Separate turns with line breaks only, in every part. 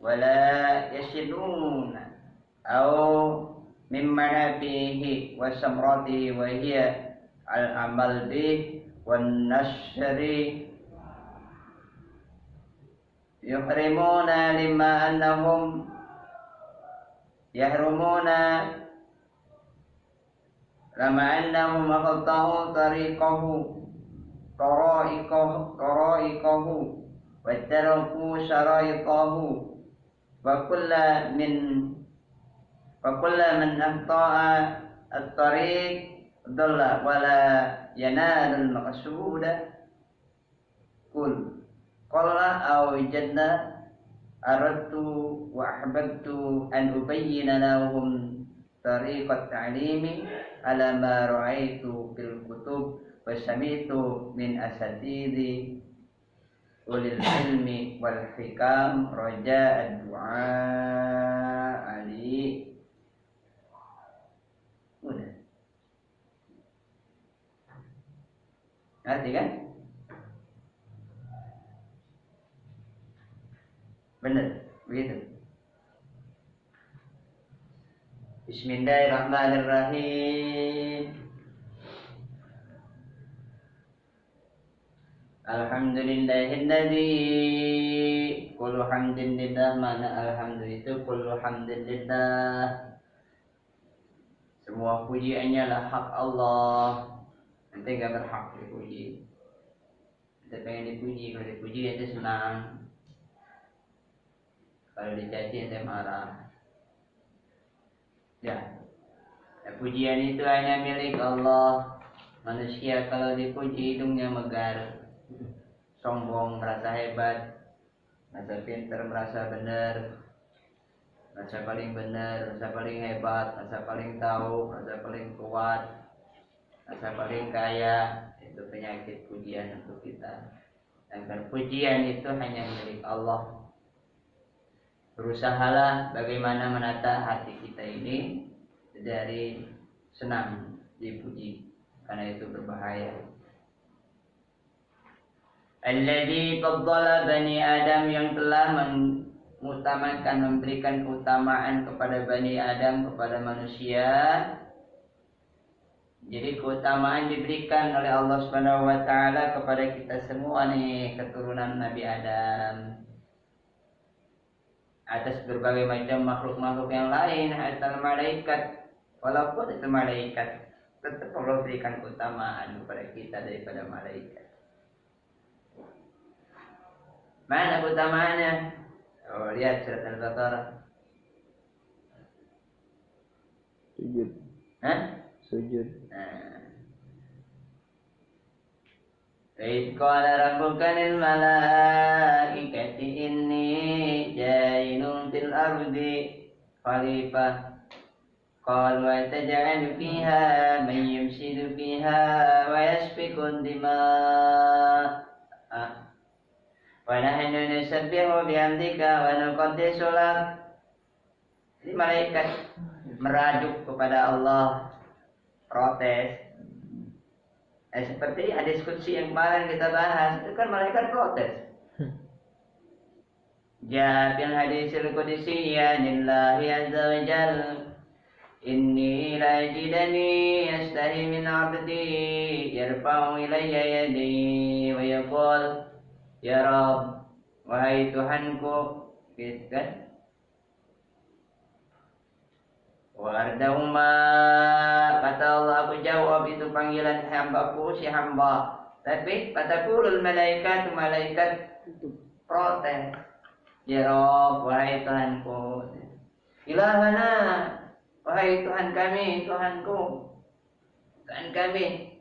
ولا يشدون أو من منافعه وثمرته وهي العمل به والنشر يحرمون لما أنهم يحرمون لما أنهم أخطأوا طرائقه وتركوا شرائطه وكل من أخطأ الطريق ضل ولا ينال المقصود قال أو جد أردت وأحببت أن أبين لهم طريق التعليم على ما رأيت في الكتب وسمعت من أساتذة أولي العلم والحكام رجاء الدعاء لي. Udah. Ngerti kan? Benar, begitu. Bismillahirrahmanirrahim. Alhamdulillahilladzi kullu hamdin lillah. Mana alhamdulillah itu kullu hamdin lillah. Semua puji hanyalah hak Allah. Ente gak berhak dipuji. Ente pengen dipuji, kalau dipuji ente senang. Kalau dicaci ente marah. Ya. Pujian itu hanya milik Allah. Manusia kalau dipuji hidungnya megar, sombong, merasa hebat, merasa pintar, merasa benar, merasa paling benar, merasa paling hebat, merasa paling tahu, merasa paling kuat, merasa paling kaya. Itu penyakit pujian untuk kita. Dan pujian itu hanya milik Allah. Berusahalah bagaimana menata hati kita ini dari senang dipuji, karena itu berbahaya. Alladzi faddala bani Adam, yang telah mengutamakan, memberikan keutamaan kepada bani Adam, kepada manusia. Jadi keutamaan diberikan oleh Allah Subhanahu wa taala kepada kita semua nih, keturunan Nabi Adam, atas berbagai macam makhluk-makhluk yang lain, atas malaikat. Walaupun itu malaikat, tetap Allah berikan keutamaan kepada kita daripada malaikat. Mana keutamaannya? Oh, lihat surat Al-Baqarah.
Sujud.
Hah?
Sujud.
Idh qala rabbuka lil malaikati inni ja'ilun fil ardi khalifah. Qalu ataj'alu fiha man yufsidu fiha wa yasfiku dima' wa nahnu nusabbihu bihamdika wa nuqaddisu lak. Jadi malaikat merajuk kepada Allah, protes. Seperti diskusi yang kemarin kita bahas, itu kan malaikat protes. Jabil hadisil qudsiya lillahi azza wa jal, inni la yajidani yastahi min abdi yarfa'u ilayya yadi wa yaqul ya Rabb, wahai Tuhanku, gitu kan? Wardahuma, kata Allah, aku jawab itu panggilan hambaku, si hamba. Tapi fatakulul malaikat, malaikat protes. Ya Rabb, wahai Tuhanku, ilahana, wahai Tuhan kami, Tuhanku, Tuhan kami,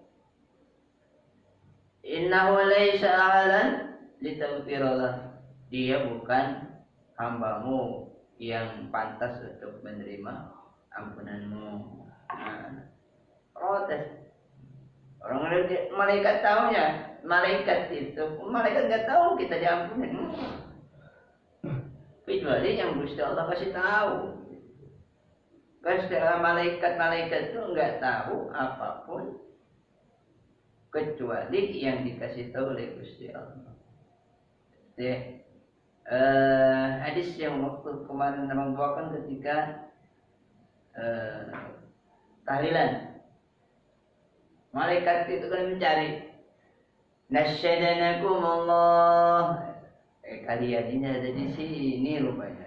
innahu laysa a'lan litaghfirallah. Dia bukan hambamu yang pantas untuk menerima ampunanmu. Nah, protes. Orang malaikat tahunya, malaikat nggak tahu kita diampuni. Kecuali yang Gusti Allah kasih tahu. Karena malaikat itu nggak tahu apapun kecuali yang dikasih tahu oleh Gusti Allah. Hadis yang waktu kemarin abang bawakan ketika tahlilan. Malaikat itu kan mencari. Nasyadanakumullah. Kalian ini ada di sini rupanya.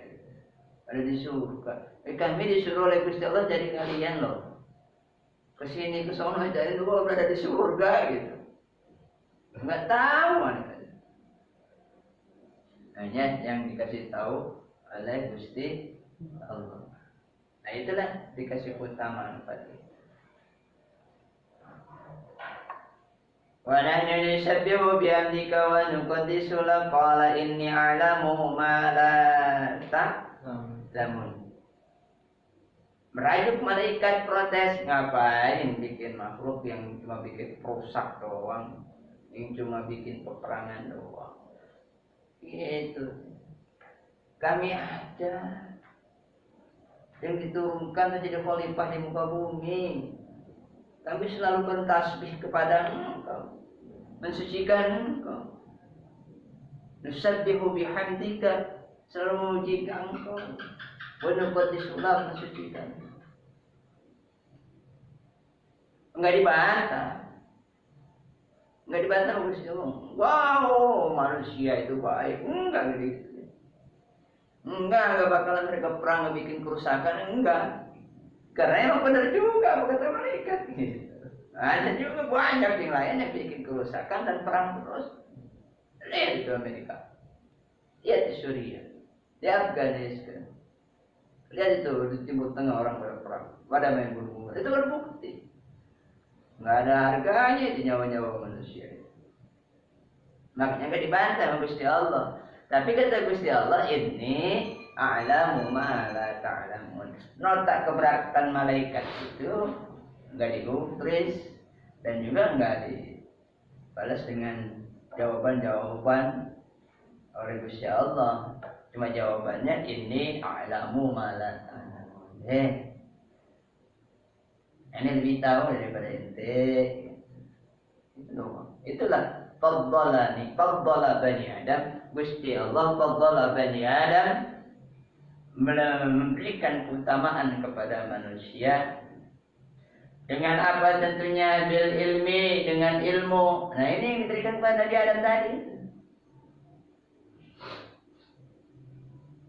Ada di surga. Kami disuruh oleh Gusti Allah jadi kalian loh. Kesini ke sana cari dulu berada di surga gitu. Enggak tahu malaikat. Hanya yang dikasih tahu oleh Gusti Allah. Nah itulah dikasih keutamaan pada itu. Wa nahnu nusabbihu bihamdika wa nuqaddisu lak qala inni a'lamu ma la ta'lamun. Merajuk malaikat protes, ngapain bikin makhluk yang cuma bikin perusak doang, yang cuma bikin peperangan doang. Itu kami ada yang diturunkan menjadi khalifah di muka bumi. Kami selalu bertasbih kepada Engkau, mensucikan Engkau. Nusabbihu bihamdika, selalu memuji Engkau. Wa nuqaddisu lak, mensucikan. Enggak dibantah. Enggak dibantah Gusti Allah. Wow, manusia itu baik. Enggak gitu. Enggak bakalan mereka perang bikin kerusakan, enggak. Karena emang benar juga kata malaikat gitu. Ada juga banyak yang lain yang bikin kerusakan dan perang terus. Lihat itu Amerika. Lihat di Suriah. Di Afghanistan. Lihat itu di Timur Tengah orang berperang. Pada main bunuh. Itu kan bukti. Nggak ada harganya di nyawa-nyawa manusia. Makanya nggak dibantah sama Gusti Allah. Tapi kata Gusti Allah, ini a'lamu ma la ta'lamun. Nota keberatan malaikat itu nggak digubris dan juga nggak dibalas dengan jawaban-jawaban oleh Gusti Allah. Cuma jawabannya ini a'lamu ma la ta'lamun. Ini lebih tahu daripada ente. Itu doang. Itulah faddala bani Adam. Gusti Allah faddala bani Adam, memberikan keutamaan kepada manusia dengan apa? Tentunya bil ilmi, dengan ilmu. Nah ini yang diberikan kepada Nabi Adam tadi.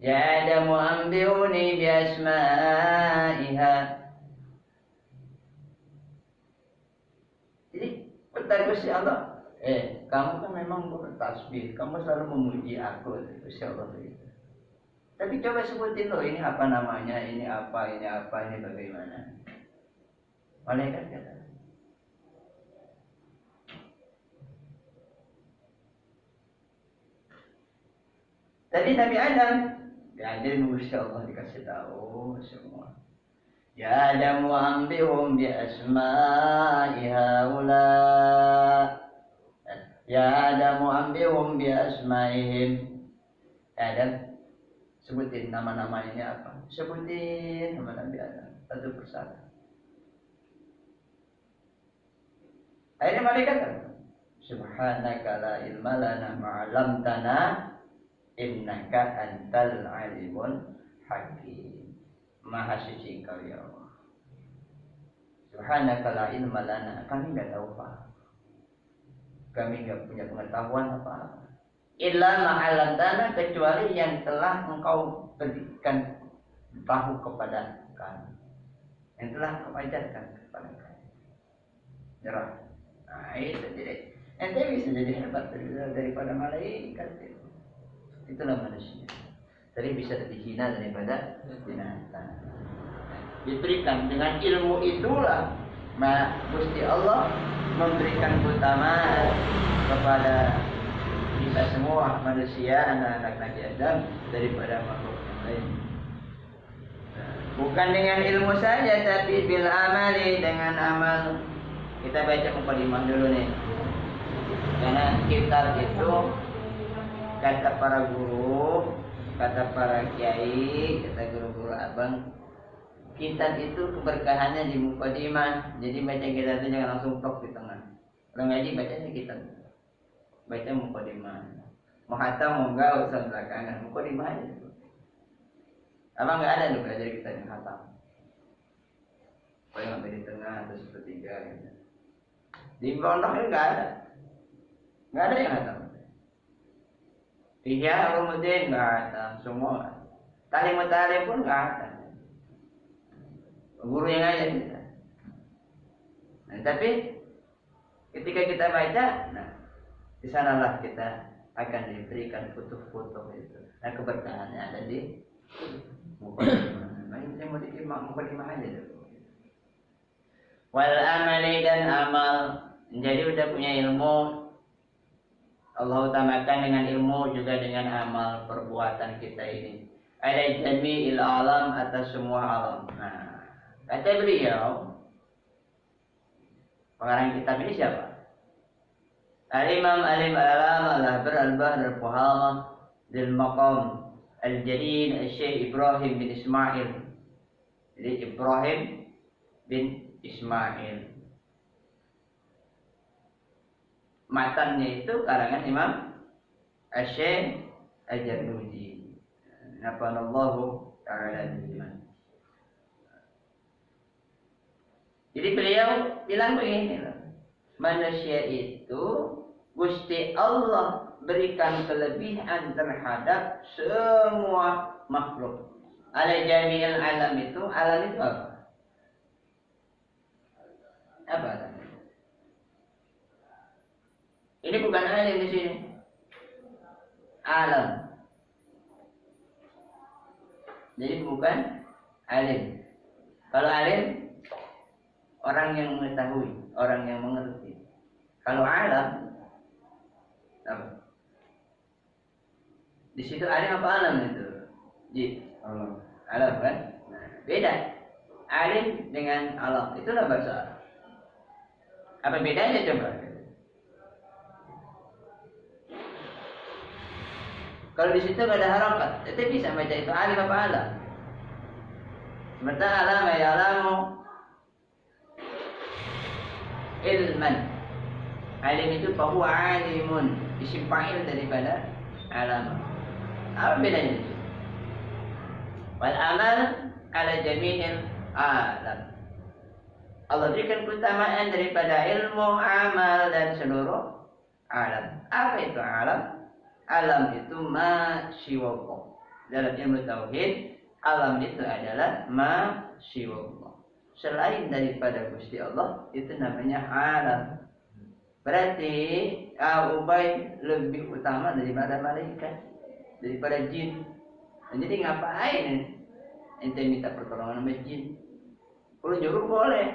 Ya Adamu ambiuni bi asma'iha. Jadi kata Gusti Allah, kamu kan memang bertasbih, kamu selalu memuji aku, Gusti Allah begitu. Tapi coba sebutin loh, ini apa namanya, ini apa, ini bagaimana. Malaikat kata. Tadi Nabi Adam, diajarin Gusti Allah dikasih tahu semua. Ya Adam wa ambihum bi asma'i haula. Ya Adam wa ambihum bi asma'ihim. Adam, sebutin nama-nama ini apa? Sebutin nama Nabi Adam satu persatu. Akhirnya malaikat kata, Subhanaka la ilma lana ma'alamtana innaka antal alimul hakim. Maha suci Engkau ya Allah. Subhanaka la ilma lana, kami enggak tahu apa. Kami enggak punya pengetahuan apa-apa. Illa ma'alamtana, kecuali yang telah Engkau berikan tahu kepada kami. Yang telah Engkau ajarkan kepada kami. Nyerah. Nah itu jadi. Ente bisa jadi hebat daripada malaikat itu. Itulah manusia. Tadi bisa lebih hina daripada binatang. Diberikan dengan ilmu itulah Gusti Allah memberikan keutamaan kepada kita semua manusia, anak-anak Nabi Adam daripada makhluk yang lain. Bukan dengan ilmu saja, tapi bil amali, dengan amal. Kita baca mukadimah dulu nih. Karena kitab itu kata para guru, kata para kiai, kata guru-guru abang, kitab itu keberkahannya di mukadimah. Jadi baca kitab itu jangan langsung tok di tengah. Kalau ngaji bacanya kitab, baca mukadimah. Mau hatam mau enggak usah belakangan, mukadimah aja. Apa nggak ada nih belajar kita yang khatam? Paling sampai di tengah atau sepertiga gitu. Di pondok ini nggak ada yang khatam. Iya, Ulumuddin nggak ada, semua. Talim pun nggak ada. Guru yang aja kita. Nah, tapi ketika kita baca, nah di sanalah kita akan diberikan foto-foto itu. Nah keberkahannya ada di mukadimah. Nah ini mau mukadimah aja dulu. Wal amali dan amal. Jadi udah punya ilmu, Allah utamakan dengan ilmu juga dengan amal perbuatan kita ini. Ada jami'il alam atas semua alam. Nah, kata beliau, pengarang kitab ini siapa? Al-Imam Alim Al-Alam Al-Ahbar Al-Bahr Al-Fuhama Dil Maqam Al-Jalil Al-Syekh Ibrahim bin Ismail. Jadi Ibrahim bin Ismail. Matannya itu karangan Imam Al-Syekh Al-Jarnuji. Nafanallahu ta'ala biman. Jadi beliau bilang begini loh. Manusia itu Gusti Allah berikan kelebihan terhadap semua makhluk. Ala jami'il alam itu apa? Apa? Ini bukan alim di sini. Alam. Jadi bukan alim. Kalau alim orang yang mengetahui, orang yang mengerti. Kalau alam apa? Di situ alim apa alam itu? Alam. Alam kan? Nah, beda. Alim dengan alam itulah bahasa Arab. Apa bedanya coba? Kalau di situ nggak ada harakat, itu bisa baca itu alim apa alam. Sementara alam ya alamu ilman. Alim itu bahwa alimun, isim fa'il daripada alam. Apa bedanya? Wal amal ala jami'il alam. Allah berikan keutamaan daripada ilmu, amal dan seluruh alam. Apa itu alam? Alam itu ma siwallah. Dalam ilmu tauhid, alam itu adalah ma siwallah. Selain daripada Gusti Allah, itu namanya alam. Berarti Ubay lebih utama daripada malaikat, daripada jin. Jadi ngapain ente minta pertolongan sama jin? Kalau nyuruh boleh.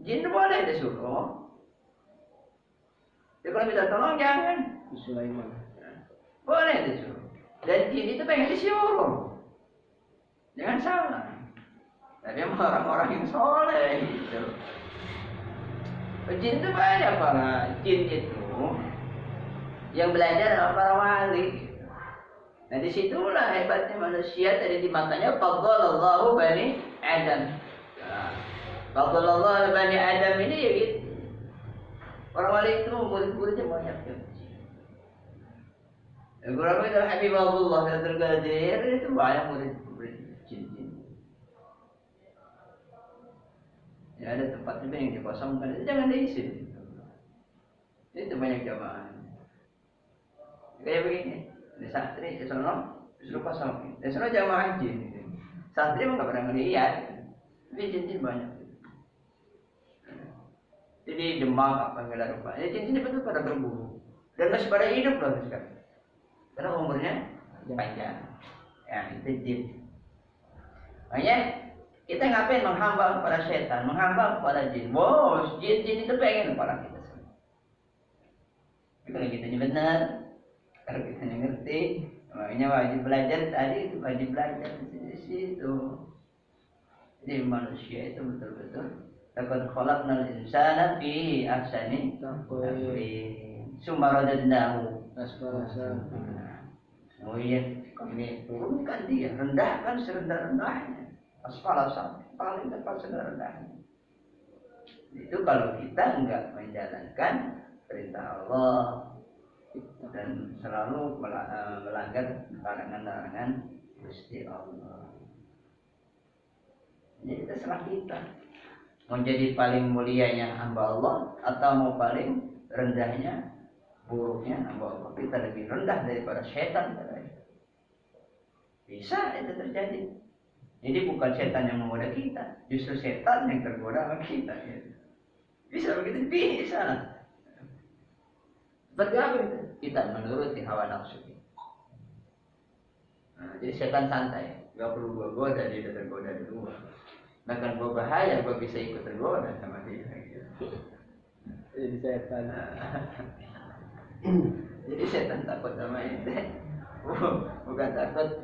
Jin boleh disuruh. Jadi kalau minta tolong jangan.
Sulaiman.
Boleh disuruh. Dan jin itu pengen disuruh. Jangan salah. Tapi orang-orang yang soleh gitu. Jin itu banyak para jin itu yang belajar sama para wali. Nah disitulah hebatnya manusia. Tadi dimakanya faddalallahu bani Adam. Faddalallahu bani Adam ini ya gitu. Orang wali itu murid-muridnya banyak ya. Guru itu Habibullah Abdul Qadir itu banyak murid-murid jin-jin. Ya ada tempat juga yang dikosongkan, itu jangan diisi. Itu banyak jamaah. Kayak begini, di santri, di sana, disuruh kosong. Di sana jamaah jin. Santri emang nggak pernah ngeliat, tapi jin-jin banyak. Jadi Demak apa segala rupa. Jin-jin itu pada berburu dan masih pada hidup loh sekarang. Karena umurnya panjang. Ya itu jin. Makanya kita ngapain menghamba kepada setan, menghamba kepada jin. Bos, jin-jin itu pengen kepala kita semua. Tapi kalau kita benar, kalau kita ngerti, makanya wajib belajar tadi itu wajib belajar di situ. Jadi manusia itu betul-betul laqad khalaqnal insana fi ahsani taqwim. Summa radadnahu asfala safilin. Oh iya, kami turunkan dia, rendahkan serendah-rendahnya. Asfala safilin, paling depan serendah-rendahnya. Itu kalau kita enggak menjalankan perintah Allah dan selalu melanggar larangan-larangan Gusti Allah. Jadi terserah kita mau jadi paling mulianya hamba Allah atau mau paling rendahnya, buruknya hamba Allah. Kita lebih rendah daripada setan. Bisa itu terjadi. Jadi bukan setan yang menggoda kita, justru setan yang tergoda sama kita. Bisa begitu? Bisa. Seperti apa itu? Kita menuruti hawa nafsu. Nah, jadi setan santai, gak perlu gua goda, dia udah tergoda dulu. Bahkan gua bahaya, gua bisa ikut tergoda sama dia.
Jadi setan.
Jadi setan takut sama itu. Bukan takut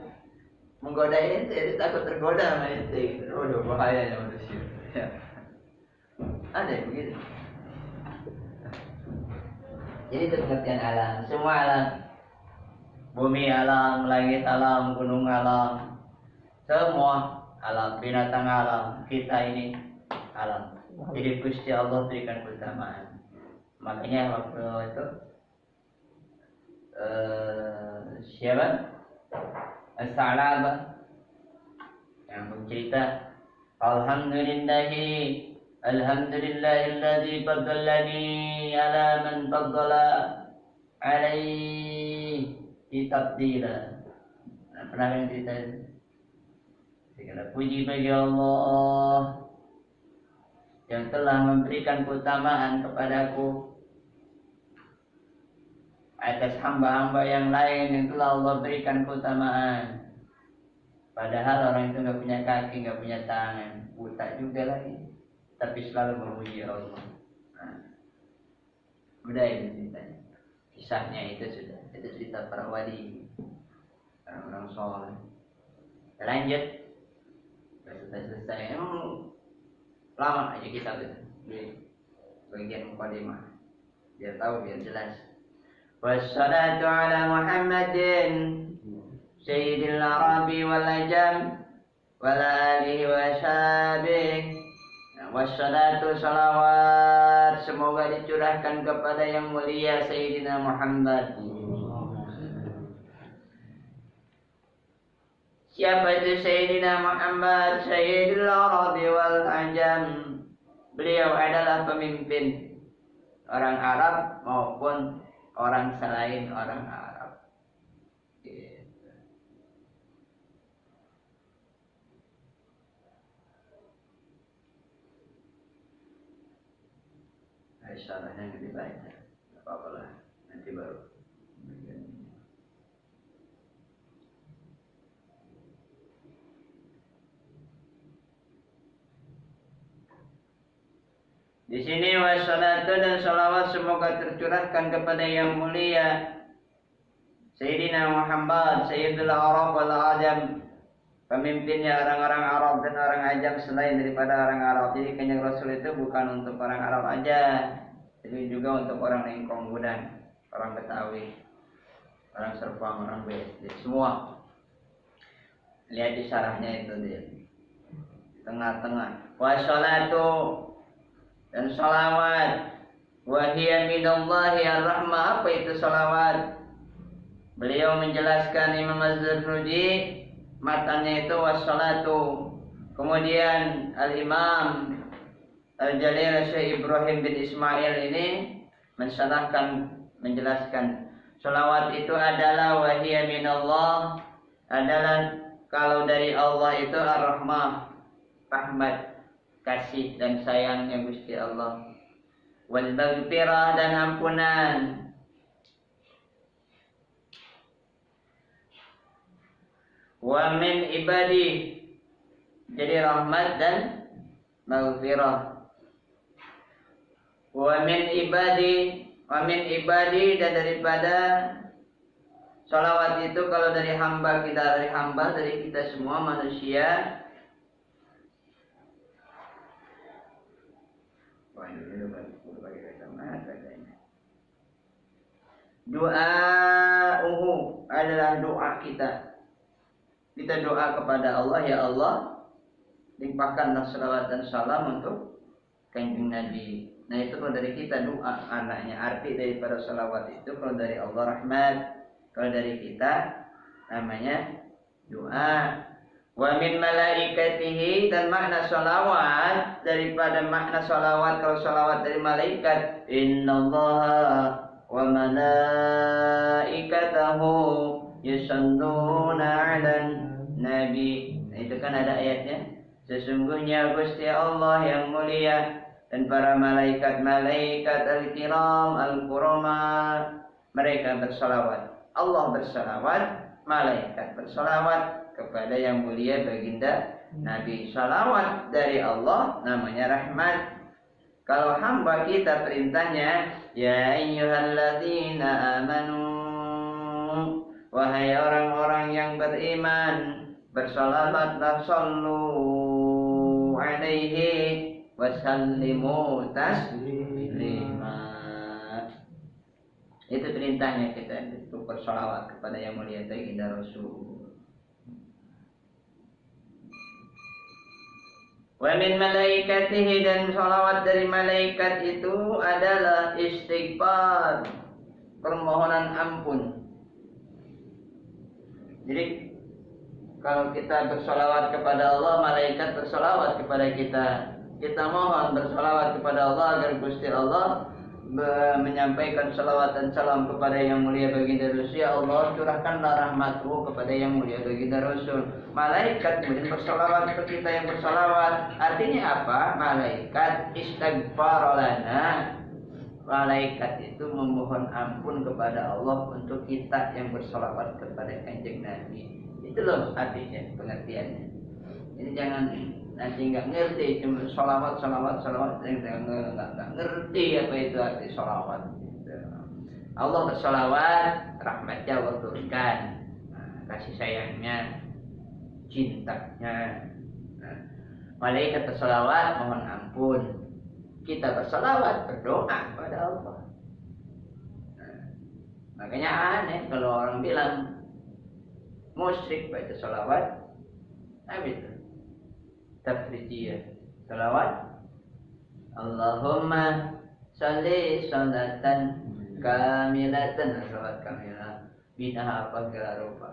menggoda itu, dia takut tergoda sama itu. Udah bahayanya manusia. Ya. Ada yang begitu. Jadi itu pengertian alam. Semua alam, bumi alam, langit alam, gunung alam, semua alam, binatang alam, kita ini alam. Jadi Gusti Allah berikan keutamaan. Makanya waktu itu siapa? As-Sa'labah yang bercerita, Alhamdulillahilladzi faddalani ala man faddala alaihi tabdila. Pernah yang cerita itu? Segala puji bagi Allah yang telah memberikan keutamaan kepadaku atas hamba-hamba yang lain yang telah Allah berikan keutamaan. Padahal orang itu nggak punya kaki, nggak punya tangan, buta juga lagi, tapi selalu memuji Allah. Nah, udah itu ceritanya. Kisahnya itu sudah, itu cerita para wali, orang-orang soleh. Lanjut, selesai. Emang lama aja kita itu di bagian mukadimah, biar tahu, biar jelas. Wassalatu ala Muhammadin Sayyidil Arabi wal Ajam wala alihi wa sahbihi. Wassalatu salawat semoga dicurahkan kepada yang mulia Sayyidina Muhammad. Siapa itu Sayyidina Muhammad? Sayyidil Arabi wal Ajam. Beliau adalah pemimpin orang Arab maupun orang selain orang Arab. Syarahnya lebih baik, apa-apa lah, nanti baru. Di sini wassalatu dan salawat semoga tercurahkan kepada yang mulia Sayyidina Muhammad Sayyidul Arab wal Ajam, pemimpinnya orang-orang Arab dan orang Ajam selain daripada orang Arab. Jadi Kanjeng Rasul itu bukan untuk orang Arab aja, jadi juga untuk orang Lengkong Gudang, orang Betawi, orang Serpong, orang BSD, semua. Lihat di syarahnya itu dia, tengah-tengah. Wassalatu dan salawat, wahiyya minallahi ar-rahmah. Apa itu salawat? Beliau menjelaskan, Imam Az-Zarnuji, matanya itu wassalatu. Kemudian Al-Imam Al-Jalil Syekh Ibrahim bin Ismail ini menjelaskan salawat itu adalah wahiyya minallah, adalah kalau dari Allah itu ar-rahmah, rahmat, kasih dan sayangnya Gusti Allah, wal maghfirah dan ampunan, wa min ibadi, jadi rahmat dan maghfirah. Wa min ibadi dan daripada salawat itu kalau dari hamba kita, dari kita semua manusia. Doa adalah doa kita. Kita doa kepada Allah, ya Allah, limpahkanlah salawat dan salam untuk Kanjeng Nabi. Nah itu kalau dari kita doa anaknya. Arti daripada salawat itu kalau dari Allah rahmat, kalau dari kita namanya doa. Wa min malaikatihi, dan makna salawat, daripada makna salawat, kalau salawat dari malaikat, innallaha wa malaikatahu yusalluna 'alan nabi. Nah, itu kan ada ayatnya. Sesungguhnya Gusti Allah yang mulia dan para malaikat-malaikat al-kiram al-kurama, mereka bersalawat. Allah bersalawat, malaikat bersalawat kepada yang mulia baginda Nabi. Salawat dari Allah namanya rahmat. Kalau hamba kita perintahnya, ya ayyuhalladzina amanu, wahai orang-orang yang beriman, bersalawatlah, sallu alaihi wasallimu taslima. Itu perintahnya kita, itu bersalawat kepada yang mulia baginda Rasul. Wa min malaikatihi, dan salawat dari malaikat itu adalah istighfar, permohonan ampun. Jadi kalau kita bersalawat kepada Allah, malaikat bersalawat kepada kita. Kita mohon bersalawat kepada Allah agar Gusti Allah menyampaikan salawat dan salam kepada yang mulia baginda Rasul. Ya Allah, curahkanlah rahmat-Mu kepada yang mulia baginda Rasul. Malaikat kemudian bersalawat ke kita yang bersalawat. Artinya apa? Malaikat istighfar lana. Malaikat itu memohon ampun kepada Allah untuk kita yang bersalawat kepada Kanjeng Nabi. Itu loh artinya, pengertiannya. Ini jangan nanti nggak ngerti, cuma salawat nggak ngerti apa itu arti salawat. Allah bersalawat, rahmatnya Allah turunkan, kasih sayangnya, cintanya. Malaikat bersalawat, mohon ampun. Kita bersalawat, berdoa kepada Allah. Makanya aneh kalau orang bilang musyrik baca salawat, habis itu tafrijiyah salawat, Allahumma sholli sholatan kamilatan, salawat kamilah bina apa segala rupa.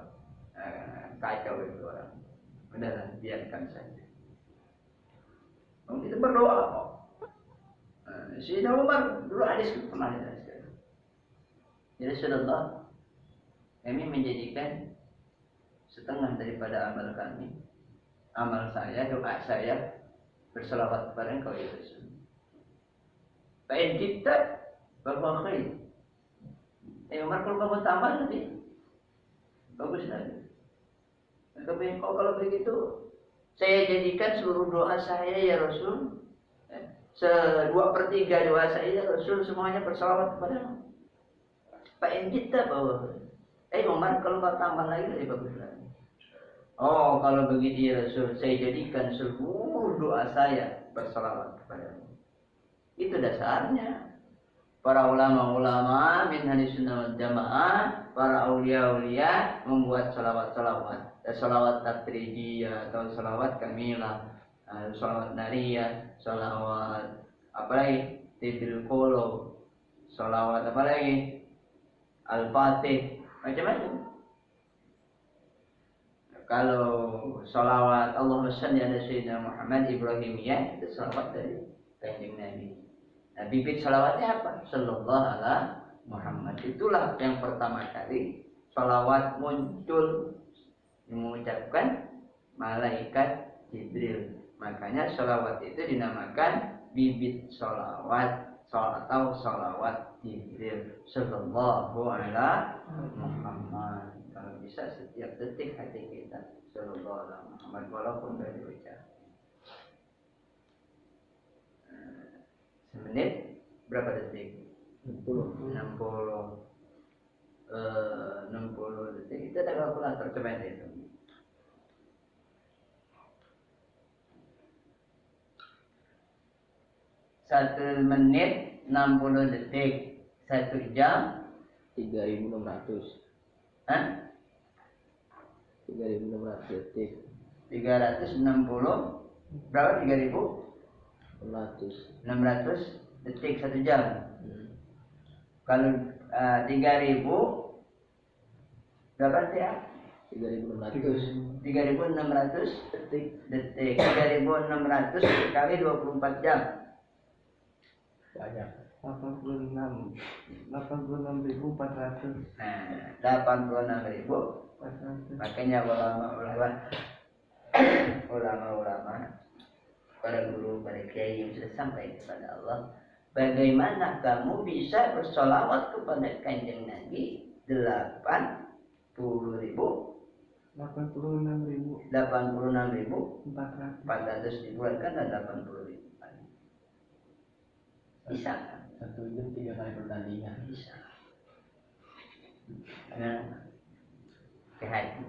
Kacau itu orang. Udahlah, biarkan saja. Kita berdoa kok. Sayyidina Umar dulu hadis pernah dijelaskan. Ya Rasulullah, kami menjadikan setengah daripada amal kami, amal saya, doa saya, berselawat kepada Engkau ya Rasul. Fa'in kita bahwa khair. Umar, kalau kamu tambah lebih bagus lagi. Engkau kalau begitu, saya jadikan seluruh doa saya ya Rasul, 2/3 doa saya ya Rasul, semuanya berselawat kepada-Mu. Fa'in kita bahwa Umar, kalau kau tambah lagi lebih bagus lagi. Oh, kalau begitu ya Rasul, saya jadikan seluruh doa saya bersalawat kepada-Mu. Itu dasarnya. Para ulama-ulama min ahli sunnah wal jamaah, para aulia-aulia membuat salawat-salawat. Salawat tafrijiyah atau salawat kamilah, salawat nariyah, salawat apalagi tibil qolo, salawat apalagi al-fatih, macam-macam. Kalau salawat Allahumma shalli ala sayyidina Muhammad Ibrahimiyah, itu salawat dari Kanjeng Nabi. Nah, bibit salawatnya apa? Sallallahu ala Muhammad. Itulah yang pertama kali salawat muncul mengucapkan malaikat Jibril. Makanya salawat itu dinamakan bibit salawat atau salawat Jibril. Sallallahu ala Muhammad. Kalau bisa setiap detik hati kita sallallahu ala Muhammad, walaupun dari ucap. Semenit berapa detik? 60 detik. Itu ada kalkulator, coba itu. Satu menit 60 detik. 1 jam
3.600.
Hah?
3.600 detik.
360 berapa?
600
detik 1 jam. Kalau 3.000 berapa ya?
3.600
3.600
detik.
detik. 3.600 dikali 24 jam.
Banyak.
86.400.
Nah, 86.400. Makanya ulama, para guru, para kiai yang sudah sampai kepada Allah, bagaimana kamu bisa bersolawat kepada Kanjeng Nabi 86.400 dibulatkan dan 80.000. Bisa kan?
1 jam 3 kali pertandingan.
Bisa. Nah, ke hati.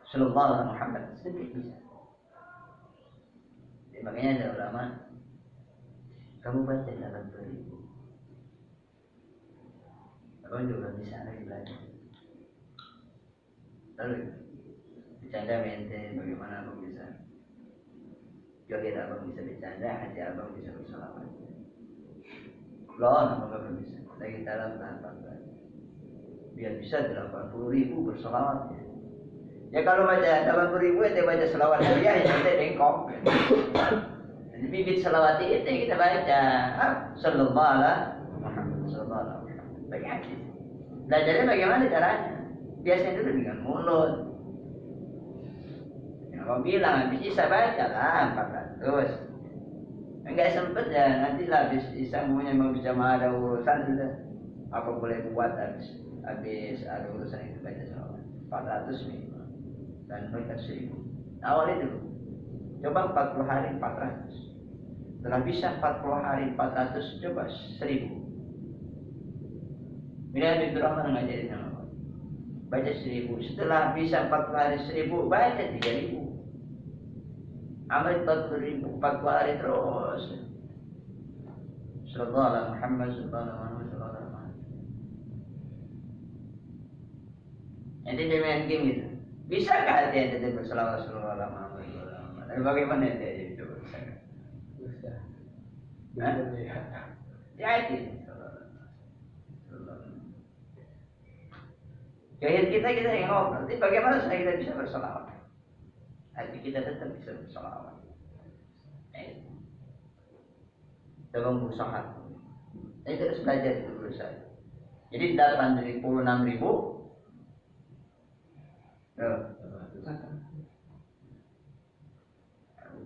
Sallallahu alaihi Muhammad sedikit bisa. Jadi, makanya ada ulama, kamu baca 80.000. Kamu juga bisa lagi belajar. Lalu bercanda mente, bagaimana abang bisa joget, abang bisa bercanda, hati abang bisa bersolawat. Loh, abang gak bisa. Lagi dalam tahapan biar bisa 80.000 bersolawat. Ya kalau baca 80.000 itu baca selawat dia ya kita bengkok. Jadi bibit selawat itu kita baca. Sallallahu alaihi Muhammad, sallallahu alaihi Muhammad. Bagaimana? Belajarnya bagaimana caranya? Biasanya dulu dengan mulut. Yang mau bilang bisa baca lah 400. Enggak sempet ya, nanti lah habis isangnya mau bisa ada urusan sudah. Apa boleh buat habis ada urusan itu baca selawat 400 minimal. Dan mereka 1.000. Awalnya dulu. Coba 40 hari 400. Setelah bisa 40 hari 400, coba 1.000. Bila Habibur Rahman ngajarin nama. Baca 1.000. Setelah bisa 40 hari 1.000, baca 3.000. Amal 40.000, 40 hari terus. Sallallahu alaihi Muhammad, sallallahu alaihi Muhammad, sallallahu alaihi Muhammad. Nanti dia main game gitu. Bisakah dia berselawat sallallahu alaihi Muhammad, sallallahu alaihi Muhammad? Tapi bagaimana dia itu?
Bisa.
Ya itu. Jahil kita yang ngobrol. Nanti bagaimana supaya kita bisa berselawat? Hati kita tetap bisa berselawat. Coba berusaha. Saya terus belajar itu berusaha. Jadi 86.000.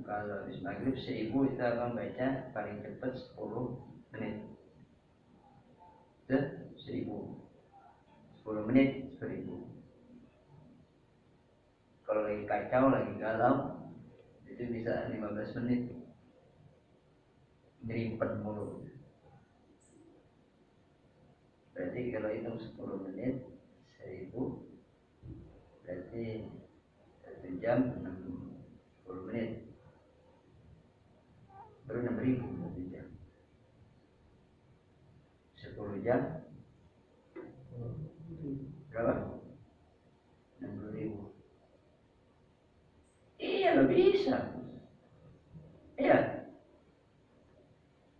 Kalau habis maghrib 1.000 kita akan baca paling cepat 10 menit. Itu 1.000. 10 menit 1.000. Kalau lagi kacau, lagi galau, itu bisa 15 menit. Nyerimpet mulu. Berarti kalau hitung 10 menit 1.000, berarti 1 jam 60 menit. Baru 6.000 1 jam. 10 jam berapa? 60.000. Iya lo bisa. Iya.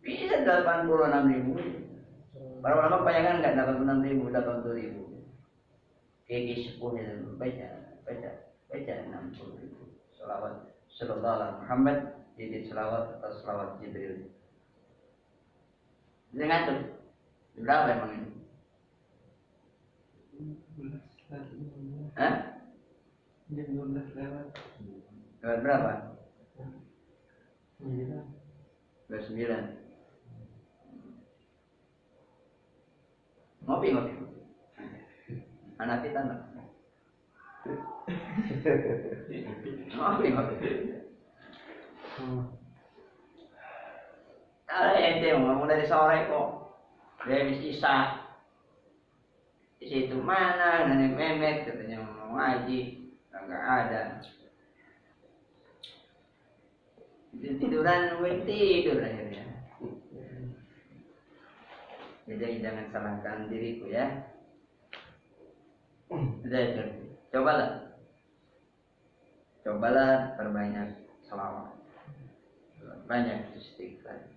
Bisa 86.000. Para ulama kebanyakan enggak 86.000, 80.000. Kayak sepuh itu baca 60.000. Selawat sallallahu alaihi Muhammad, jadi selawat atau selawat Jibril. Jangan tuh. Berapa emang ini? Hah?
Jam 12 lewat.
Lewat berapa?
9.
29. Ngopi. Anak kita enggak. Ngopi. Kalau ente ngomong dari sore kok. Dia habis isya. Di situ mana nenek Memet katanya mau ngaji, enggak ada. Tiduran tidur akhirnya. Jadi jangan salahkan diriku ya. Sudah. Cobalah perbanyak selawat. Banyak istighfar.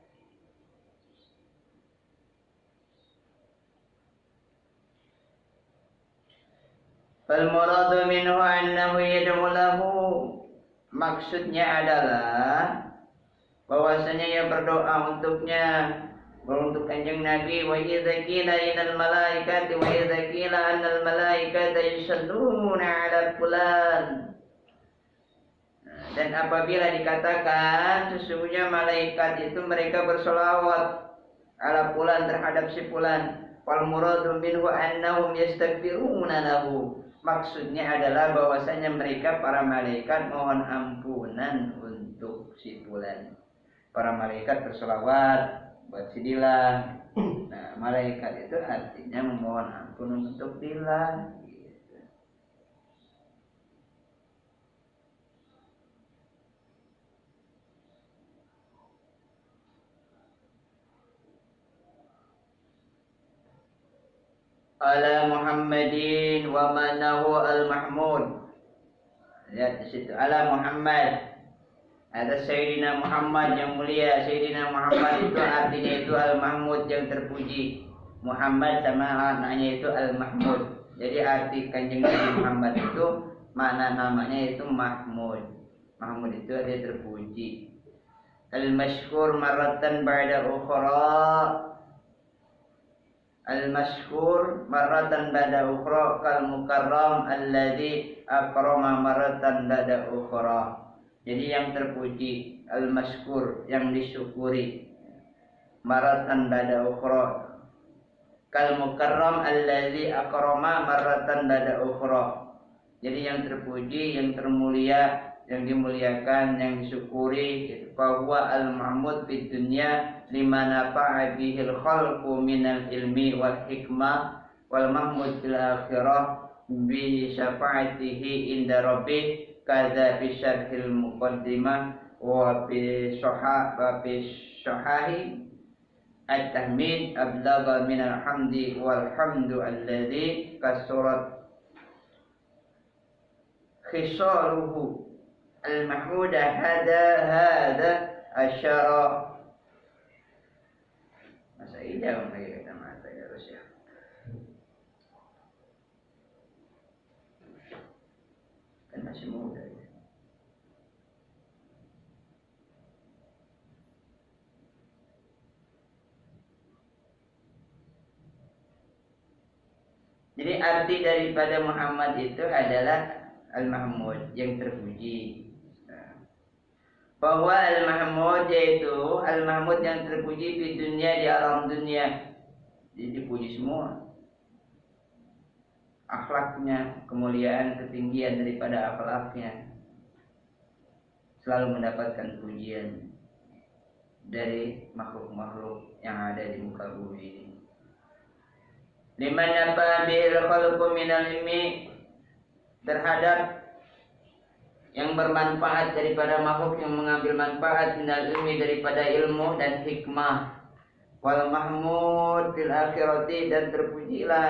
Fal muradu minhu annahu yad'u lahu. Maksudnya adalah bahwasanya ia berdoa untuknya, untuk kanjeng Nabi. Wa idza qila innal malaikati wa idza qila annal malaikata yusalluna 'ala fulan. Dan apabila dikatakan sesungguhnya malaikat itu mereka bersolawat ala fulan terhadap si fulan, wal muradu minhu annahum yastaghfiruna lahu. Maksudnya adalah bahwasanya mereka para malaikat mohon ampunan untuk si fulan. Para malaikat bersolawat buat si Dilan. Nah, malaikat itu artinya memohon ampun untuk Dilan. Gitu. Ala Muhammadin wa manahu al-mahmud. Lihat di situ ala Muhammad. Ada Sayyidina Muhammad yang mulia. Sayyidina Muhammad itu artinya itu al-mahmud yang terpuji. Muhammad sama anaknya itu al-mahmud. Jadi arti kanjeng Nabi Muhammad itu makna namanya itu Mahmud. Mahmud itu dia terpuji. Al-mashkur marratan ba'da ukhra. Al-mashkur marratan ba'da ukhra kal mukarram alladhi akrama marratan ba'da ukhra. Jadi yang terpuji, al-mashkur yang disyukuri, marratan ba'da ukhra kal mukarram alladzi akrama marratan ba'da ukhra. Jadi yang terpuji, yang termulia, yang dimuliakan, yang disyukuri, bahwa al-mahmud fid dunya lima nafa'a bihil khalqu minal ilmi wal hikmah wal mahmud fil akhirah bi syafa'atihi inda rabbih kadza fi syarhil muqaddimah wa bi syahahi at-tahmid ablagha min al-hamdi wal hamdu alladhi kasurat khisaluhu al-mahmuda hada asyara. Masa iya pakai kacamata ya harus ya. Kan masih muda ya. Jadi arti daripada Muhammad itu adalah Al-Mahmud yang terpuji. Bahwa Al-Mahmud yaitu Al-Mahmud yang terpuji di dunia, di alam dunia. Jadi dipuji semua. Akhlaknya, kemuliaan, ketinggian daripada akhlaknya selalu mendapatkan pujian dari makhluk-makhluk yang ada di muka bumi ini. Liman nafa bihil khalqu minal ilmi, terhadap yang bermanfaat daripada makhluk yang mengambil manfaat minal ilmi daripada ilmu dan hikmah. Wal mahmud fil akhirati, dan terpujilah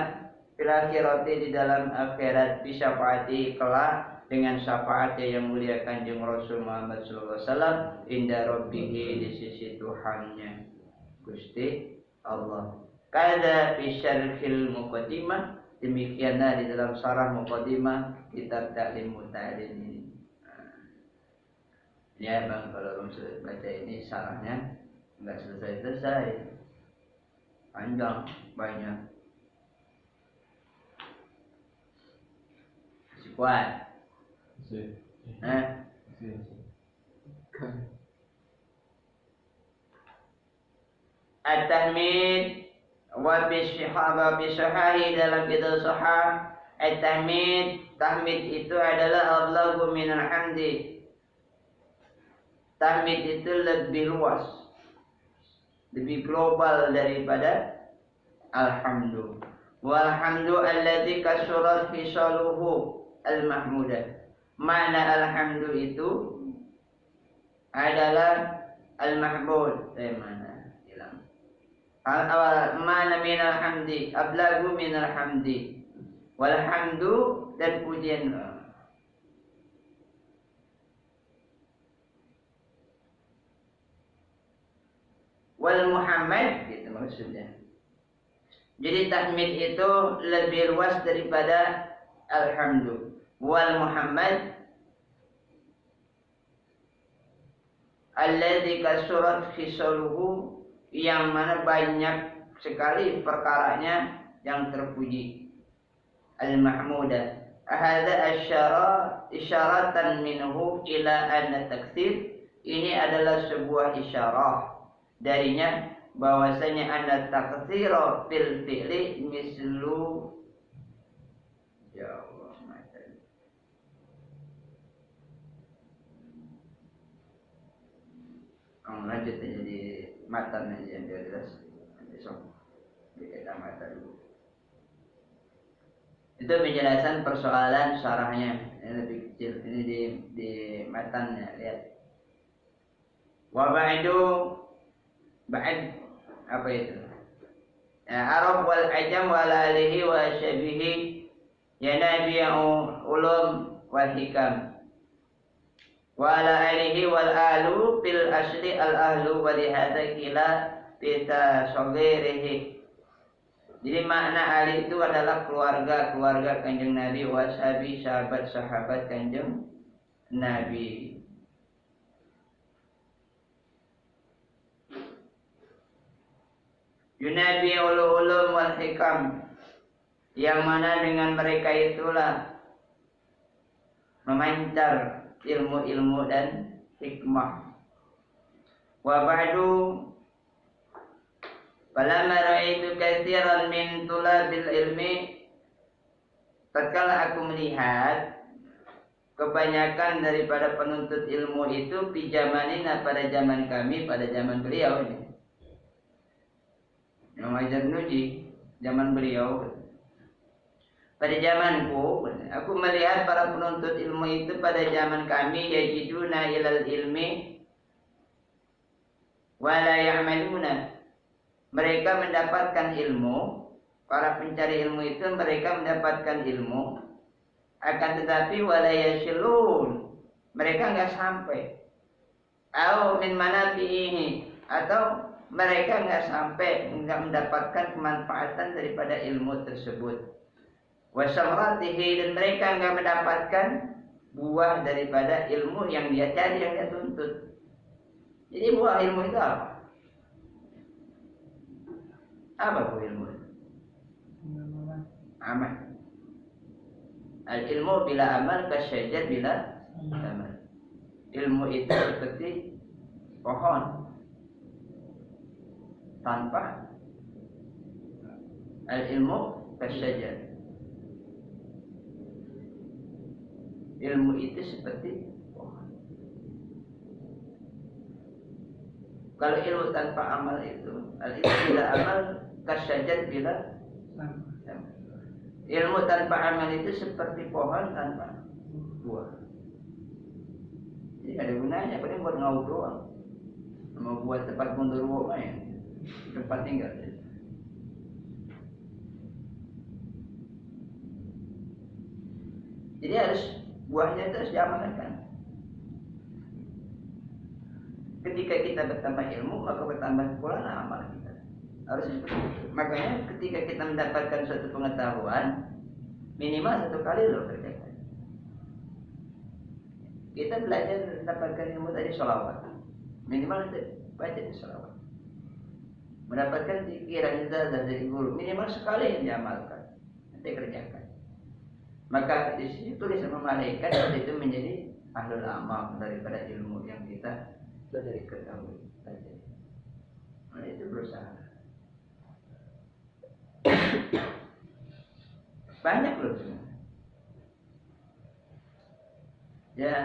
fil akhirati di dalam akhirat, bi syafaati kelak dengan syafaatnya yang mulia Kanjeng Rasul Muhammad sallallahu alaihi wasallam inda rabbih, di sisi Tuhannya Gusti Allah. Kada fi syarhil muqaddimah, demikianlah di dalam syarah muqaddimah kitab Ta'lim Muta'alim ini. Ya bang, kalau belum selesai baca ini syarahnya enggak selesai, panjang, banyak. Masih kuat? At-tahmid wa bisyahahi, dalam kitab sahah at-tahmid. Tahmid itu adalah ablagu minal hamdi. Tahmid itu lebih luas, lebih global daripada alhamdu. Walhamdu alladzi kasurat fisaluhu al-mahmudah. Mana alhamdu itu adalah al-mahmud. Mana? Mana minal hamdi, ablagu minal hamdi. Walhamdu, dan pujian. Wal Muhammad, gitu maksudnya. Jadi tahmid itu lebih luas daripada alhamdu wal Muhammad alladzi kasurat khisaluhu, yang mana banyak sekali perkaranya yang terpuji. Al-mahmuda hadza isyaratan minhu ila anna taktsir, ini adalah sebuah isyarah darinya bahwasanya anna taktsira fil fi'li mislu, ya Allah, lanjut aja di matan aja yang jelas. Besok kita matan dulu. Itu penjelasan persoalan syarahnya. Ini lebih kecil. Ini di matannya, lihat. Wa ba'du, ba'd apa itu? Arab wal ajam wal alihi wa syabihi ya nabi'u ulum wal hikam. Wa ala alihi wal alu fil asli al ahlu wa lihadza kila pita sogerihi. Jadi makna ali itu adalah keluarga Kanjeng Nabi, washabi sahabat Kanjeng Nabi. Yunabi ulum wal hikam, yang mana dengan mereka itulah memancar ilmu-ilmu dan hikmah. Wa ba'du falamma ra'aitu katsiran min tulabil ilmi, tatkala aku melihat kebanyakan daripada penuntut ilmu itu pijamanina, pada zaman kami, pada zaman beliau ini. Yang wajar nuji zaman beliau. Pada zamanku, aku melihat para penuntut ilmu itu pada zaman kami yajiduna ilal ilmi wala ya'maluna. Mereka mendapatkan ilmu, para pencari ilmu itu mereka mendapatkan ilmu, akan tetapi wala yasilun, mereka enggak sampai. Au min manafihi, atau mereka enggak sampai, enggak mendapatkan kemanfaatan daripada ilmu tersebut. Wasamratihi, dan mereka enggak mendapatkan buah daripada ilmu yang dia cari, yang dia tuntut. Jadi buah ilmu itu apa? Apa buah ilmu itu? Amal. Al-ilmu bila amal kasyajar bila amal. Ilmu itu seperti pohon tanpa al-ilmu kasyajar. Ilmu itu seperti pohon. Kalau ilmu tanpa amal itu, al-ilmu bila amal kasyajar bila amal. Ilmu tanpa amal itu seperti pohon tanpa buah. Jadi ada gunanya, paling buat ngau doang. Mau buat tempat mundur main, tempat tinggal. Jadi harus buahnya itu harus diamalkan. Ketika kita bertambah ilmu, maka bertambah pula amal kita. Harus seperti itu. Makanya ketika kita mendapatkan suatu pengetahuan, minimal 1 kali lo kerjakan. Kita belajar mendapatkan ilmu dari sholawat, minimal itu baca di sholawat. Mendapatkan pikiran dari guru, minimal sekali yang diamalkan, nanti kerjakan. Maka di sini tulis sama malaikat itu menjadi ahlul amal daripada ilmu yang kita belajar ketahui. Nah, itu berusaha. Banyak loh. Ya,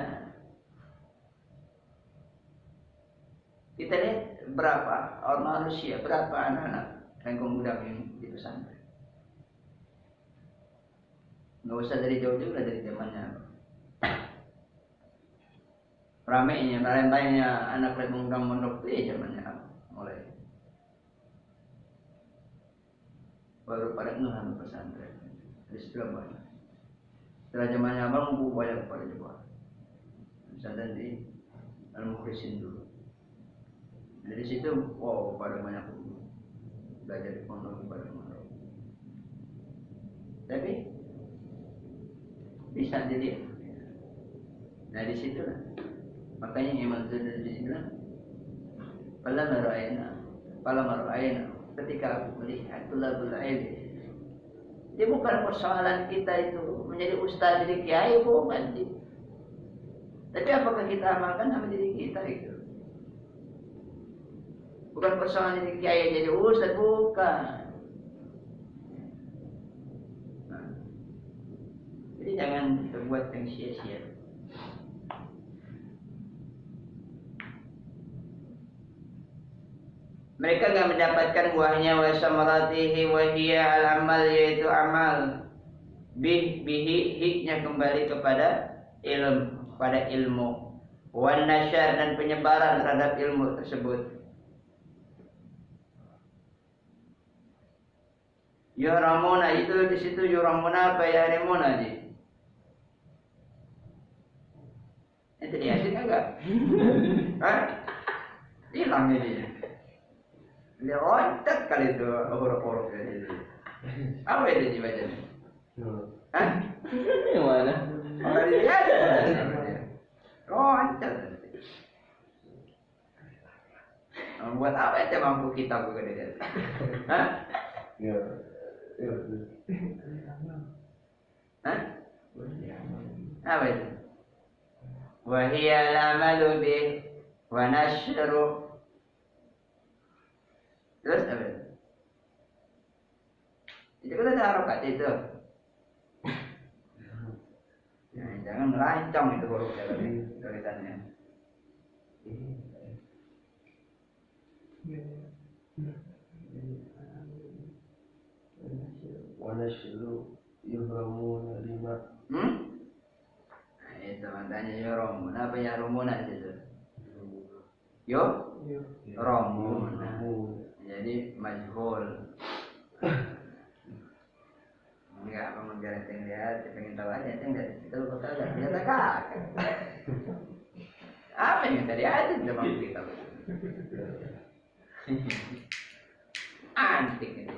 kita lihat berapa orang manusia, berapa anak-anak yang kemudian ini di pesantren. Nggak usah dari jauh-jauh lah, dari zamannya ramainya anak mengundang mondok itu zamannya mulai baru pada ngeham pesantren di sebelah banyak. Setelah zamannya abang banyak pada juga pesantren di Al-Mukhlisin dulu. Dari situ wow pada banyak belajar di pondok pada mondok. Tapi bisa jadi. Nah di situ makanya Imam Ghazali bilang, Fala mara'ayna ketika aku melihat tulabul ilmi. Dia bukan persoalan kita itu menjadi ustaz, jadi kiai, bukan. Tapi apakah kita amalkan sama diri kita itu? Bukan persoalan jadi kiai jadi ustaz, bukan. Nah, jadi jangan berbuat yang sia-sia. Mereka enggak mendapatkan buahnya wa samaratihi wa hiya al-amal, yaitu amal. Bihi hiknya kembali kepada ilmu, wan nasyar dan penyebaran terhadap ilmu tersebut. Yuramuna itu di situ yuramuna apa ya remuna di? Itu dia sih enggak? Hah? Hilang ini. Dia loncat kali itu huruf-huruf itu. Apa itu dibacanya? Hah?
Yang mana?
Orang dilihat loncat. Buat apa itu mampu kita bukan dia? Hah?
Ya.
Hah? Apa itu? Wa hiya al-amalu bih wa nashru. Terus apa itu? Itu kan ada harokat itu. Nah, jangan melancong itu hurufnya tadi tulisannya.
Wanasyiru yuhramuna lima.
Nah, itu makanya yuhramun. Apa ya rumuna itu? Yuhramuna. Jadi majhul. Enggak apa menggaris yang lihat, pengen tahu aja yang dari situ kok ada ternyata kakak. Apa yang tadi ada di dalam kita? Antik ini.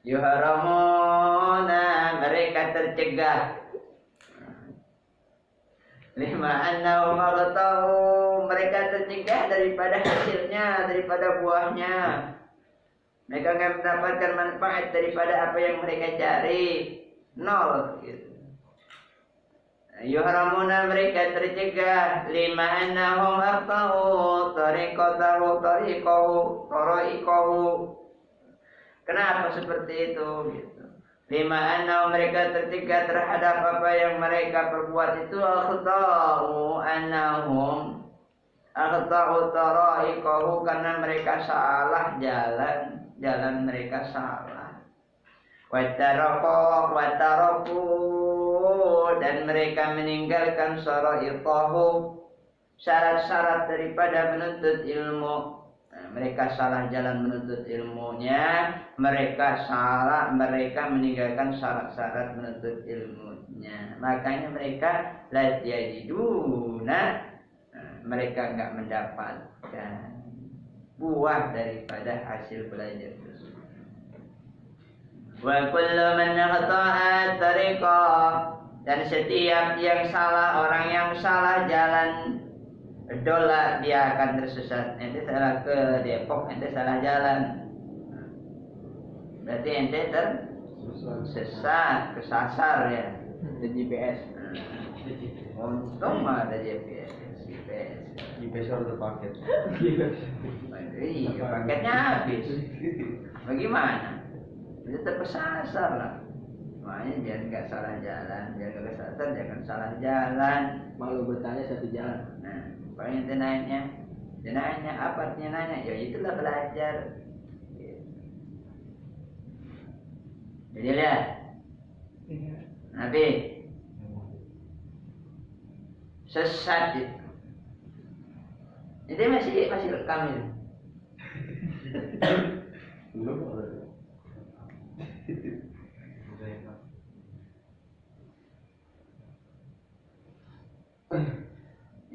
Yuharamuna, mereka tercegah. Lima annahum aghtau, mereka tercegah daripada hasilnya, daripada buahnya. Mereka akan mendapatkan manfaat daripada apa yang mereka cari. Nol gitu. Yuharamuna, mereka tercegah. Lima annahum aghtau tariqahu. Kenapa seperti itu gitu. Lima annahum, mereka tercegah terhadap apa yang mereka perbuat itu. Aghtau tariqahu, karena mereka salah jalan mereka salah. Wataraku, dan mereka meninggalkan saraitahu, syarat-syarat daripada menuntut ilmu. Nah, mereka salah jalan menuntut ilmunya, mereka meninggalkan syarat-syarat menuntut ilmunya. Makanya mereka la yajiduna, mereka enggak mendapatkan buah daripada hasil belajar tersebut. Wa kullu man khata'a tariqah, dan setiap yang salah, orang yang salah jalan dola, dia akan tersesat. Ente salah ke Depok, ente salah jalan, berarti ente tersesat, kesasar ya.
Ada GPS.
Untung mah ada GPS.
GPS harus terpaket.
Iya, paketnya habis. Bagaimana? Itu tersasar lah. Makanya biar nggak salah jalan, biar nggak kesasar, jangan salah jalan.
Malu bertanya satu jalan.
Nah, paling itu nanya, apa artinya nanya? Ya itulah belajar. Jadi lihat, Nabi sesat itu. Jadi masih rekam itu.
Belum ada.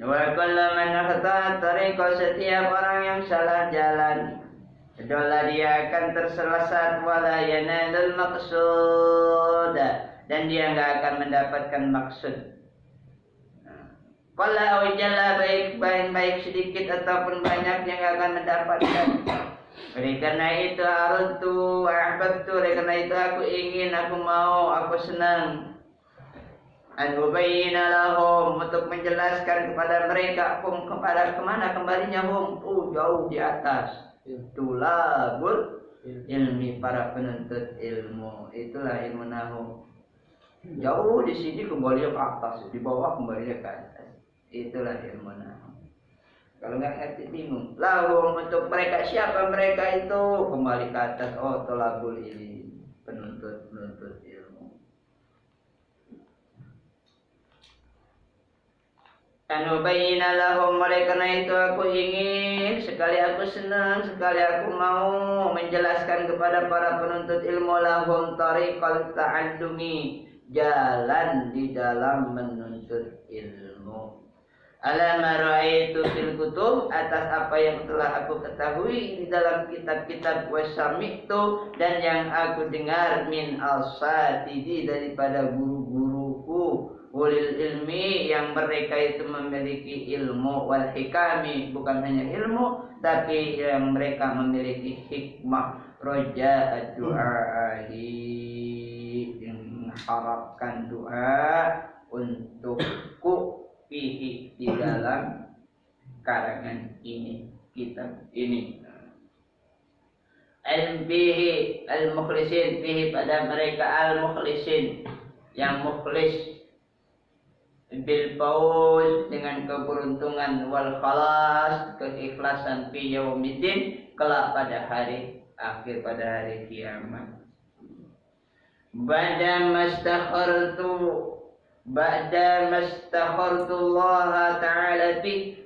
Wa kullu man akhta'a tariqa, setiap orang yang salah jalan, adalah dia akan tersesat. Wala yanalul maqsud, dan dia nggak akan mendapatkan maksud. Qalla aw jalla, baik sedikit ataupun banyak yang nggak akan mendapatkan. Oleh karena itu aradtu wa ahbabtu, oleh karena itu aku ingin, aku mau, aku senang an ubayyina lahum, untuk menjelaskan kepada mereka, kepada kemana kembalinya hum, jauh di atas. Tulabul ilmi, para penuntut ilmu, itulah ilmu nahu. Jauh di sini kembali ke atas, di bawah kembali ke atas, itulah ilmu nahu. Kalau nggak ngerti bingung. Lahum, untuk mereka, siapa mereka itu? Kembali ke atas. Oh, tulabul ilmi, penuntut ilmu. Anubayina lahum, oleh karena itu aku ingin, sekali aku senang, sekali aku mau menjelaskan kepada para penuntut ilmu, lahum tariqal ta'allumi, jalan di dalam menuntut ilmu. Ala ma ra'aitu fil kutub, atas apa yang telah aku ketahui di dalam kitab-kitab, wasami'tu, dan yang aku dengar, min al-satidi, daripada guru-guruku, ulil ilmi, yang mereka itu memiliki ilmu, wal hikami, bukan hanya ilmu tapi yang mereka memiliki hikmah, roja doa, mengharapkan doa untukku fihi, di dalam karangan ini, kitab ini. Al-bihi al-mukhlisin, fihi, pada mereka al-mukhlisin, yang mukhlis, bil fauz, dengan keberuntungan, wal khalas, keikhlasan, fi yaumiddin, kelak pada hari akhir, pada hari kiamat. Ba'da mastakhartu Allah Ta'ala bi,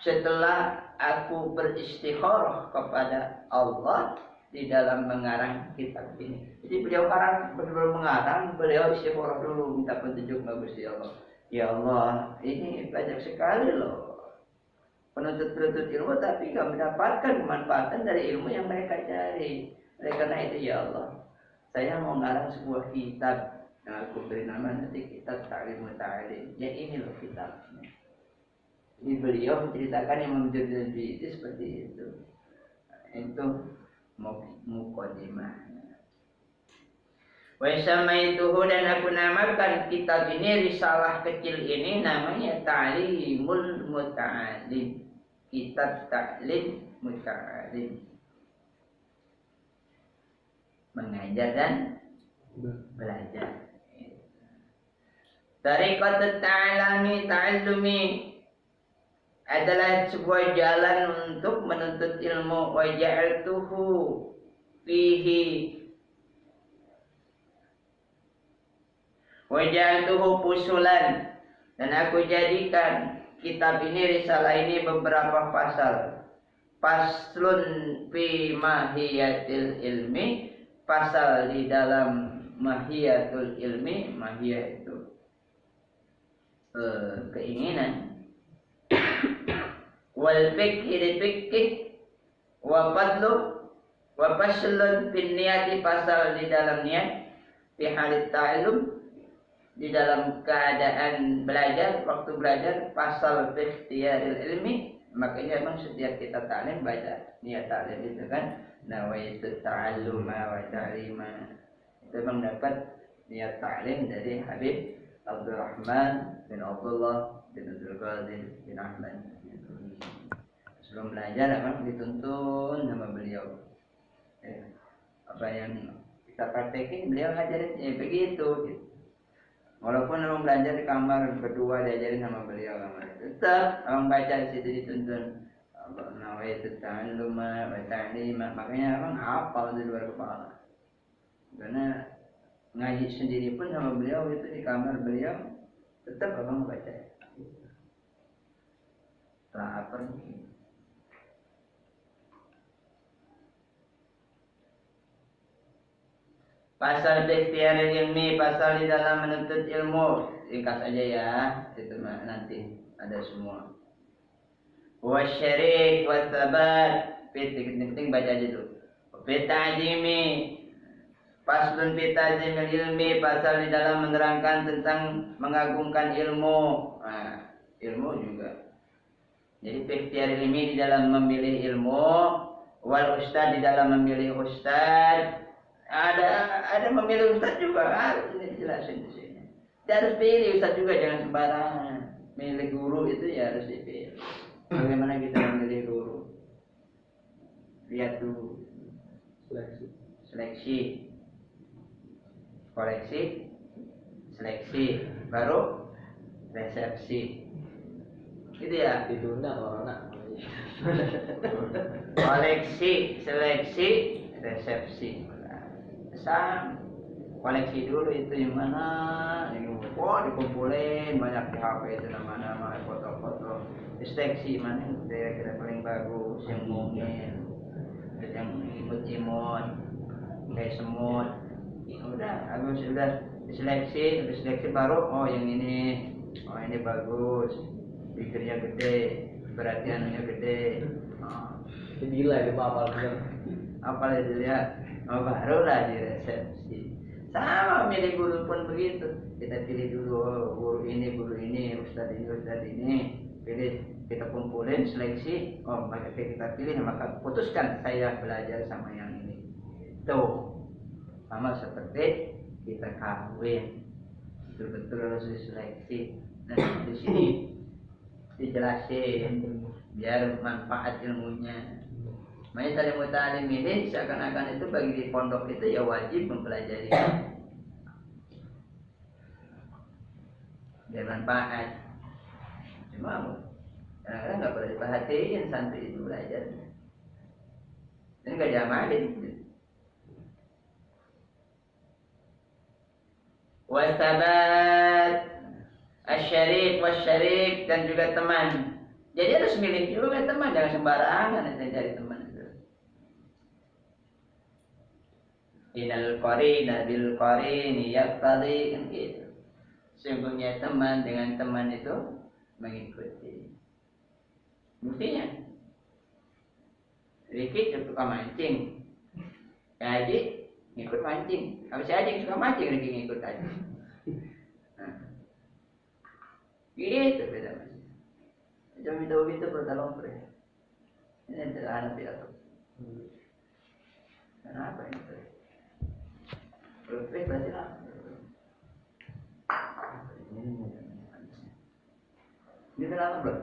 setelah aku beristikharah kepada Allah di dalam mengarang kitab ini. Jadi beliau mengarang, beliau istikharah dulu, minta petunjuk bagus ya Allah. Ya Allah, ini banyak sekali loh penuntut ilmu tapi nggak mendapatkan kemanfaatan dari ilmu yang mereka cari. Oleh karena itu ya Allah, saya mau mengarang sebuah kitab. Nah, aku beri nama nanti kitab Ta'limut Ta'lim. Ya ini loh kitabnya. Ini beliau menceritakan yang menjadi itu seperti itu. Itu muqaddimahnya. Wa samaituhu, dan aku namakan kitab ini, risalah kecil ini, namanya Ta'limul Muta'alim. Kitab Ta'lim Muta'alim. Mengajar dan belajar. Tariqatut ta'allumi adalah sebuah jalan untuk menuntut ilmu. Wa ja'altuhu fihi, wa ja'altuhu fusulan, dan aku jadikan kitab ini, risalah ini, beberapa pasal. Faslun fi mahiyatil ilmi, pasal di dalam mahiyatul ilmi. Mahiyah itu keinginan. Wal fikhi, wa fadlu, wa faslun fin niyati, pasal di dalam niat, fi halit ta'allum, di dalam keadaan belajar, waktu belajar, pasal fi ikhtiyaril ilmi. Makanya memang setiap kita ta'lim baca niat ta'lim itu kan, nawaitu ta'alluma wa ta'lima, itu memang dapat niat ta'lim dari Habib Abdurrahman bin Abdullah bin Abdul Qadir bin Ahmad. Sebelum belajar memang dituntun sama beliau. Apa yang kita praktekin beliau ngajarin begitu. Gitu. Walaupun memang belajar di kamar berdua, diajarin sama beliau, tetap orang baca di situ dituntun. Nawaitu ta'alluma wa ta'lima, makanya memang hafal di luar kepala. Karena ngaji sendiri pun sama beliau itu di kamar beliau, tetap abang baca. Setelah apa nih? Pasal ikhtiaril ilmi, pasal di dalam menuntut ilmu. Ringkas aja ya, itu nanti ada semua. Wasyarik wasabat, penting baca aja tuh. Peta'jimi, Faslun fi ta'zimil ilmi, pasal di dalam menerangkan tentang mengagungkan ilmu. Nah, ilmu juga. Jadi ikhtiar ilmi di dalam memilih ilmu, wal ustad di dalam memilih ustad. Ada memilih ustad juga harus ini dijelasin di sini. Dia harus pilih ustad juga, jangan sembarangan. Milih guru itu ya harus dipilih. Bagaimana kita memilih guru? Lihat dulu. Seleksi. Koleksi, seleksi, baru resepsi. Gitu ya.
Ditunda corona.
Koleksi, seleksi, resepsi. Sam, koleksi dulu itu yang mana? Wah, dikumpulin banyak di HP itu nama-nama, foto-foto. Seleksi mana yang kira-kira paling bagus, yang mungkin, yang imut-imut, kayak semut. Udah, habis sudah diseleksi baru, oh yang ini, oh ini bagus, pikirnya gede, perhatiannya gede,
Gila itu apa
apa itu ya, oh barulah diresepsi. Sama milih guru pun begitu, kita pilih dulu, oh, guru ini, ustadz ini, pilih, kita kumpulin seleksi, oh maka kita pilih, maka putuskan saya belajar sama yang ini. Tuh. Sama seperti kita kawin, betul-betul harus diseleksi. Nah di sini dijelasin biar manfaat ilmunya. Makanya talim mutalim ini seakan-akan itu bagi di pondok itu ya wajib mempelajari biar manfaat. Cuma kadang-kadang nggak boleh diperhatiin santri itu belajar, dan nggak diamalin. Wasabat asyarik dan juga teman. Jadi harus milih juga teman, jangan sembarangan cari teman itu. Inal qarina bil qarini yaqtadi, kan gitu. Sungguhnya teman dengan teman itu mengikuti. Buktinya Riki suka mancing, Haji ngikut mancing. Kalau si Haji suka mancing, Riki ngikut aja. Nah, gitu beda mas. Jom itu berdalam pre. Ini adalah anak dia tuh. Kenapa ini pre? Pre berarti apa? Ini kenapa bro?